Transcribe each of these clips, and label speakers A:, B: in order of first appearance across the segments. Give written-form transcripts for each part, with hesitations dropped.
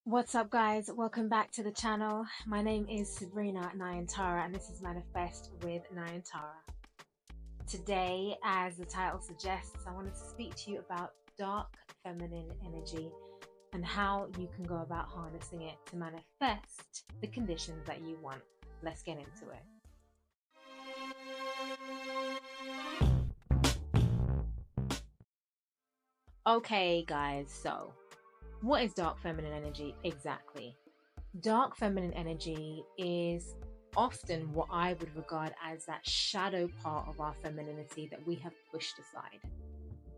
A: What's up, guys? Welcome back to the channel. My name is Sabrina Naayantara, and this is Manifest with Naayantara. Today, as the title suggests, I wanted to speak to you about dark feminine energy and how you can go about harnessing it to manifest the conditions that you want. Let's get into it. Okay, guys, so what is dark feminine energy exactly? Dark feminine energy is often what I would regard as that shadow part of our femininity that we have pushed aside.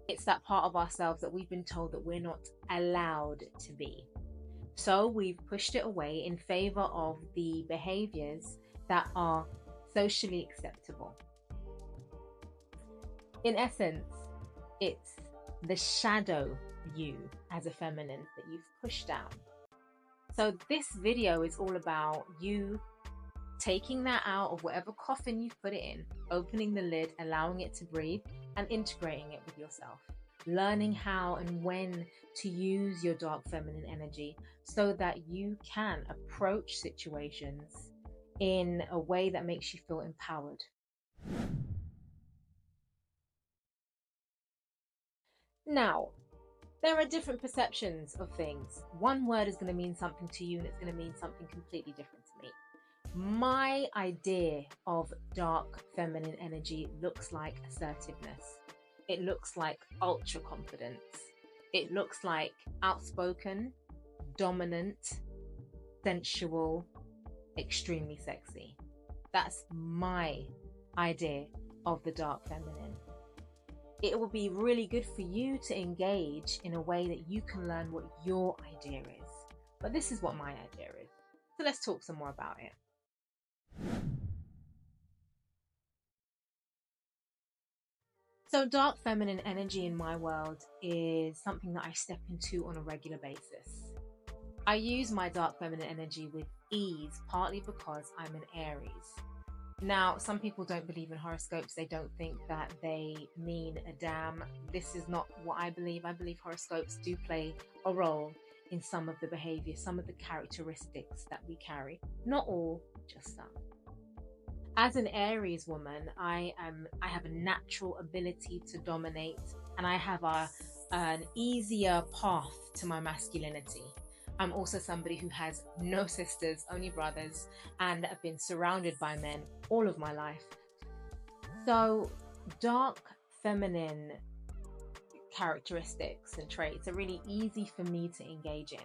A: It's that part of ourselves that we've been told that we're not allowed to be. So we've pushed it away in favor of the behaviors that are socially acceptable. In essence, it's the shadow you as a feminine that you've pushed down. So this video is all about you taking that out of whatever coffin you've put it in, opening the lid, allowing it to breathe, and integrating it with yourself. Learning how and when to use your dark feminine energy so that you can approach situations in a way that makes you feel empowered. Now, there are different perceptions of things. One word is going to mean something to you and it's going to mean something completely different to me. My idea of dark feminine energy looks like assertiveness. It looks like ultra confidence. It looks like outspoken, dominant, sensual, extremely sexy. That's my idea of the dark feminine. It will be really good for you to engage in a way that you can learn what your idea is. But this is what my idea is. So let's talk some more about it. So dark feminine energy in my world is something that I step into on a regular basis. I use my dark feminine energy with ease, partly because I'm an Aries. Now, some people don't believe in horoscopes. They don't think that they mean a damn. This is not what I believe. I believe horoscopes do play a role in some of the behavior, some of the characteristics that we carry. Not all, just some. As an Aries woman, I have a natural ability to dominate, and I have an easier path to my masculinity. I'm also somebody who has no sisters, only brothers, and have been surrounded by men all of my life. So dark feminine characteristics and traits are really easy for me to engage in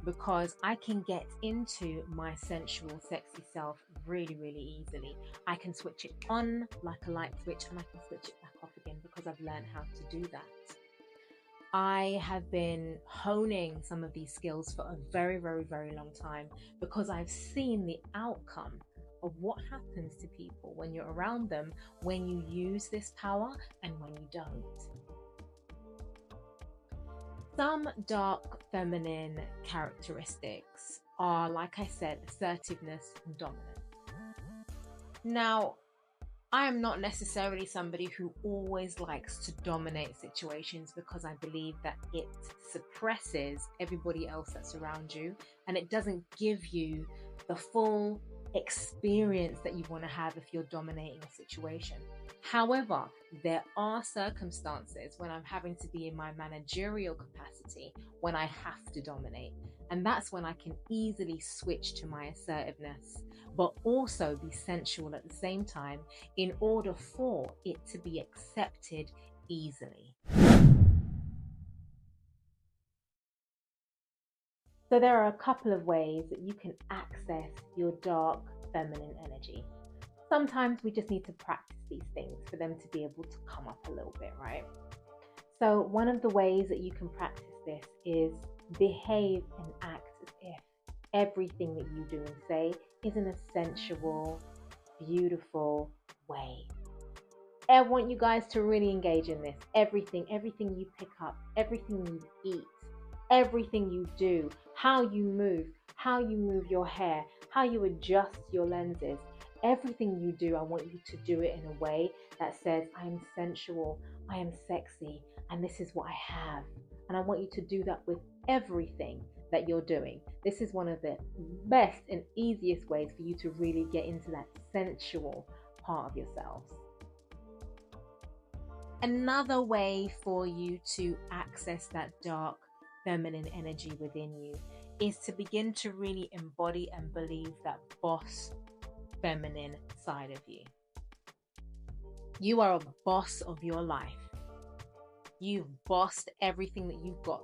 A: because I can get into my sensual, sexy self really, really easily. I can switch it on like a light switch and I can switch it back off again because I've learned how to do that. I have been honing some of these skills for a very, very, very long time because I've seen the outcome of what happens to people when you're around them, when you use this power and when you don't. Some dark feminine characteristics are, like I said, assertiveness and dominance. Now, I am not necessarily somebody who always likes to dominate situations because I believe that it suppresses everybody else that's around you and it doesn't give you the full experience that you want to have if you're dominating a situation. However, there are circumstances when I'm having to be in my managerial capacity when I have to dominate. And that's when I can easily switch to my assertiveness, but also be sensual at the same time in order for it to be accepted easily. So there are a couple of ways that you can access your dark feminine energy. Sometimes we just need to practice these things for them to be able to come up a little bit, right? So one of the ways that you can practice this is behave and act as if everything that you do and say is in a sensual, beautiful way. I want you guys to really engage in this. Everything you pick up, everything you eat, everything you do, how you move your hair, how you adjust your lenses, everything you do, I want you to do it in a way that says, I am sensual, I am sexy, and this is what I have. And I want you to do that with everything that you're doing, this is one of the best and easiest ways for you to really get into that sensual part of yourselves. Another way for you to access that dark feminine energy within you is to begin to really embody and believe that boss feminine side of you. You are a boss of your life. You've bossed everything that you've got.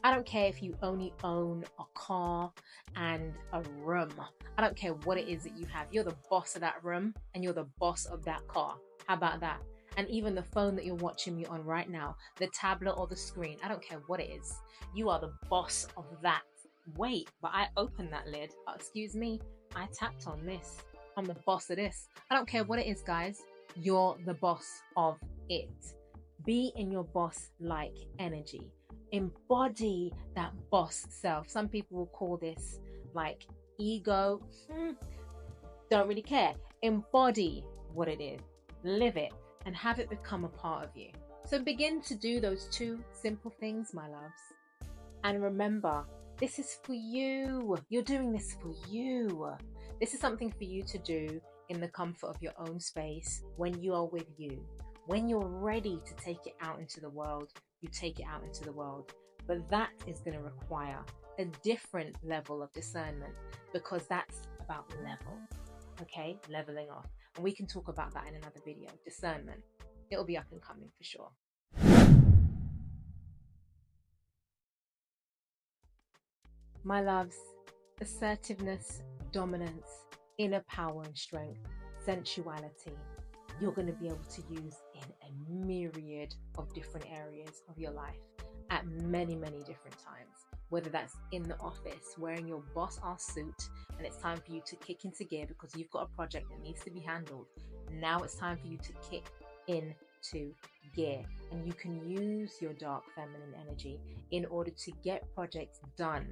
A: I don't care if you only own a car and a room. I don't care what it is that you have. You're the boss of that room and you're the boss of that car. How about that? And even the phone that you're watching me on right now, the tablet or the screen, I don't care what it is. You are the boss of that. Wait, but I opened that lid. Oh, excuse me, I tapped on this. I'm the boss of this. I don't care what it is, guys. You're the boss of it. Be in your boss-like energy. Embody that boss self. Some people will call this like ego. Don't really care. Embody what it is. Live it and have it become a part of you. So begin to do those two simple things, my loves. And remember, this is for you. You're doing this for you. This is something for you to do in the comfort of your own space when you are with you. When you're ready to take it out into the world, you take it out into the world. But that is going to require a different level of discernment, because that's about level, okay? Leveling off. And we can talk about that in another video. Discernment. It'll be up and coming for sure. My loves, assertiveness, dominance, inner power and strength, sensuality, you're going to be able to use in a myriad of different areas of your life at many, many different times. Whether that's in the office, wearing your boss ass suit, and it's time for you to kick into gear because you've got a project that needs to be handled. Now it's time for you to kick into gear, and you can use your dark feminine energy in order to get projects done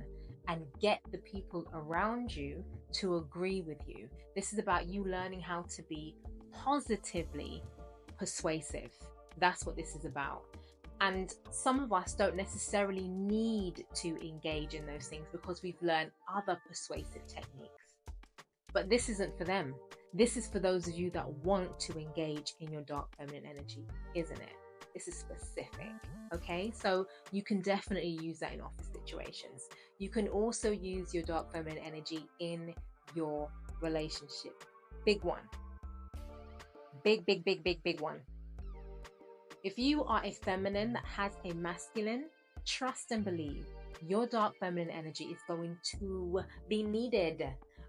A: and get the people around you to agree with you. This is about you learning how to be positively persuasive. That's what this is about. And some of us don't necessarily need to engage in those things because we've learned other persuasive techniques. But this isn't for them. This is for those of you that want to engage in your dark feminine energy, isn't it? This is specific, okay? So you can definitely use that in office situations. You can also use your dark feminine energy in your relationship. Big one. Big one. If you are a feminine that has a masculine, trust and believe your dark feminine energy is going to be needed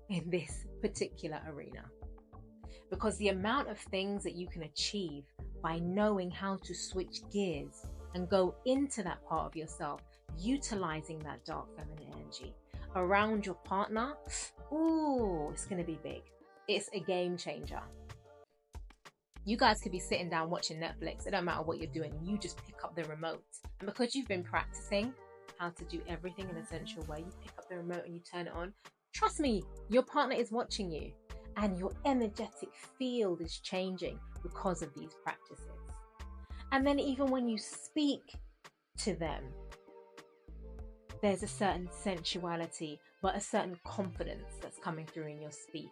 A: in this particular arena. Because the amount of things that you can achieve by knowing how to switch gears and go into that part of yourself, utilizing that dark feminine energy around your partner, ooh, it's going to be big. It's a game changer. You guys could be sitting down watching Netflix. It don't matter what you're doing. You just pick up the remote. And because you've been practicing how to do everything in a sensual way, you pick up the remote and you turn it on. Trust me, your partner is watching you. And your energetic field is changing because of these practices. And then even when you speak to them, there's a certain sensuality, but a certain confidence that's coming through in your speech.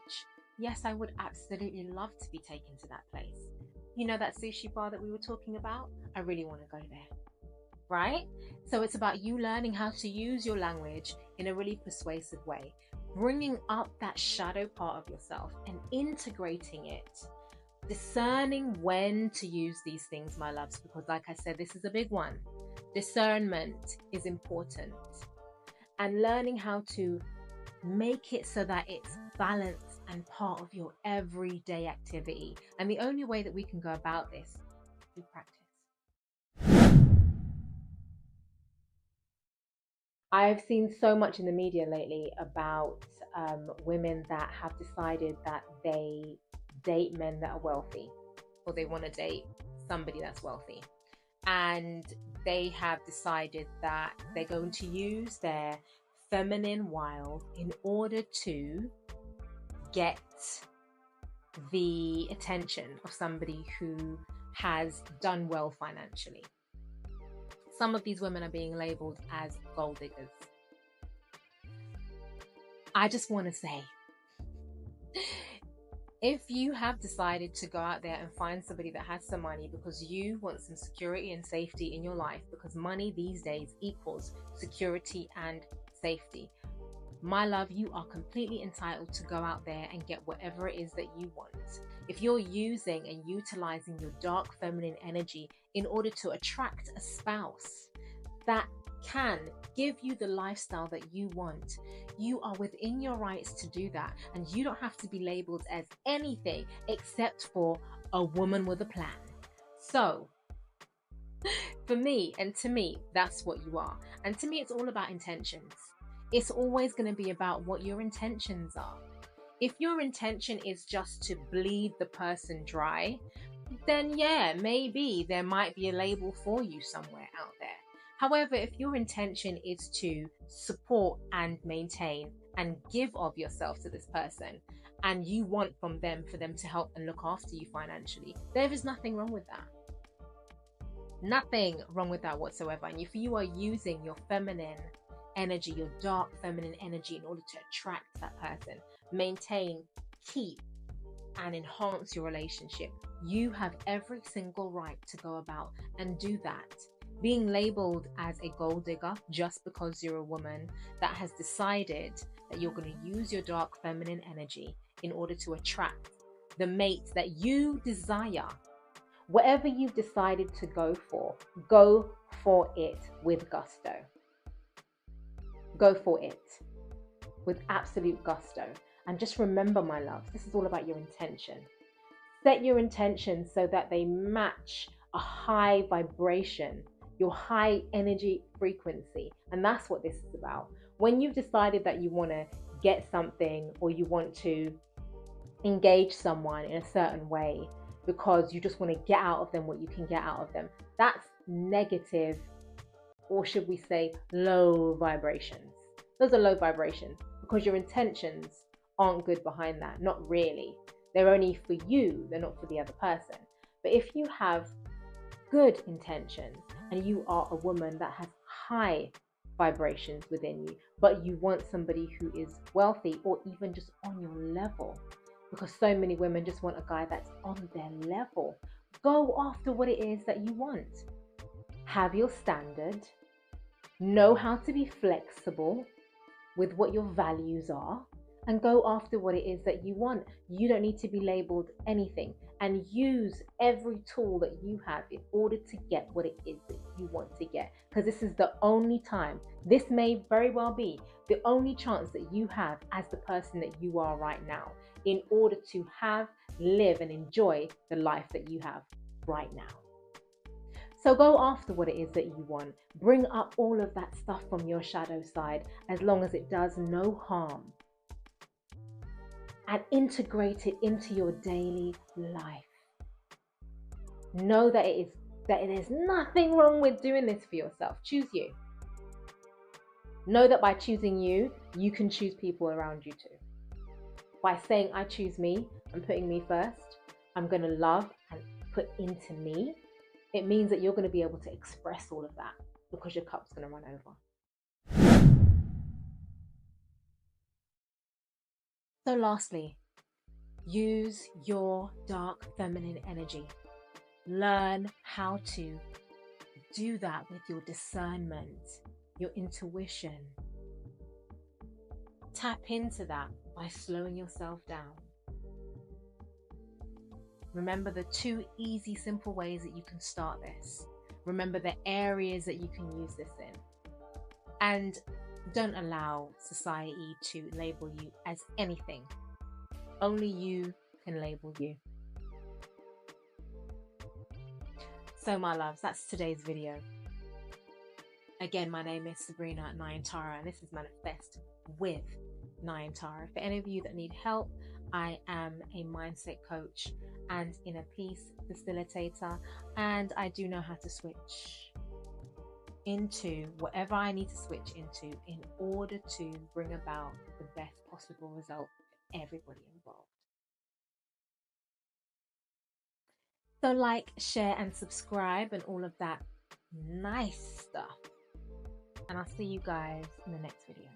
A: Yes, I would absolutely love to be taken to that place. You know that sushi bar that we were talking about? I really want to go there, right? So it's about you learning how to use your language in a really persuasive way, bringing up that shadow part of yourself and integrating it, discerning when to use these things, my loves, because like I said, this is a big one. Discernment is important, and learning how to make it so that it's balanced and part of your everyday activity. And the only way that we can go about this is through practice. I've seen so much in the media lately about women that have decided that they date men that are wealthy, or they want to date somebody that's wealthy. And they have decided that they're going to use their feminine wild in order to get the attention of somebody who has done well financially. Some of these women are being labeled as gold diggers. I just want to say, if you have decided to go out there and find somebody that has some money because you want some security and safety in your life, because money these days equals security and safety, my love, you are completely entitled to go out there and get whatever it is that you want. If you're using and utilizing your dark feminine energy in order to attract a spouse that can give you the lifestyle that you want, you are within your rights to do that. And you don't have to be labeled as anything except for a woman with a plan. So, for me and to me, that's what you are. And to me, it's all about intentions. It's always going to be about what your intentions are. If your intention is just to bleed the person dry, then yeah, maybe there might be a label for you somewhere out there. However, if your intention is to support and maintain and give of yourself to this person, and you want from them for them to help and look after you financially, there is nothing wrong with that. Nothing wrong with that whatsoever. And if you are using your feminine energy, your dark feminine energy, in order to attract that person, maintain, keep, and enhance your relationship, you have every single right to go about and do that. Being labeled as a gold digger just because you're a woman that has decided that you're going to use your dark feminine energy in order to attract the mate that you desire. Whatever you've decided to go for it with gusto. Go for it with absolute gusto. And just remember, my love, this is all about your intention. Set your intentions so that they match a high vibration, your high energy frequency. And that's what this is about. When you've decided that you want to get something, or you want to engage someone in a certain way because you just want to get out of them what you can get out of them, that's negative, or should we say low vibrations. Those are low vibrations because your intentions aren't good behind that. Not really. They're only for you, they're not for the other person. But if you have good intentions and you are a woman that has high vibrations within you, but you want somebody who is wealthy or even just on your level, because so many women just want a guy that's on their level, go after what it is that you want. Have your standard, know how to be flexible with what your values are, and go after what it is that you want. You don't need to be labeled anything, and use every tool that you have in order to get what it is that you want to get, because this is the only time, this may very well be the only chance that you have as the person that you are right now, in order to have, live, and enjoy the life that you have right now. So go after what it is that you want. Bring up all of that stuff from your shadow side, as long as it does no harm, and integrate it into your daily life. Know that there's nothing wrong with doing this for yourself. Choose you. Know that by choosing you, you can choose people around you too. By saying, I choose me, and putting me first, I'm going to love and put into me, it means that you're going to be able to express all of that, because your cup's going to run over. So lastly, use your dark feminine energy. Learn how to do that with your discernment, your intuition. Tap into that by slowing yourself down. Remember the 2 easy, simple ways that you can start this. Remember the areas that you can use this in. And don't allow society to label you as anything. Only you can label you. So my loves, that's today's video. Again, my name is Sabrina Naayantara, and this is Manifest with Naayantara. For any of you that need help, I am a mindset coach and inner peace facilitator, and I do know how to switch into whatever I need to switch into in order to bring about the best possible result for everybody involved. So like, share, and subscribe, and all of that nice stuff. And I'll see you guys in the next video.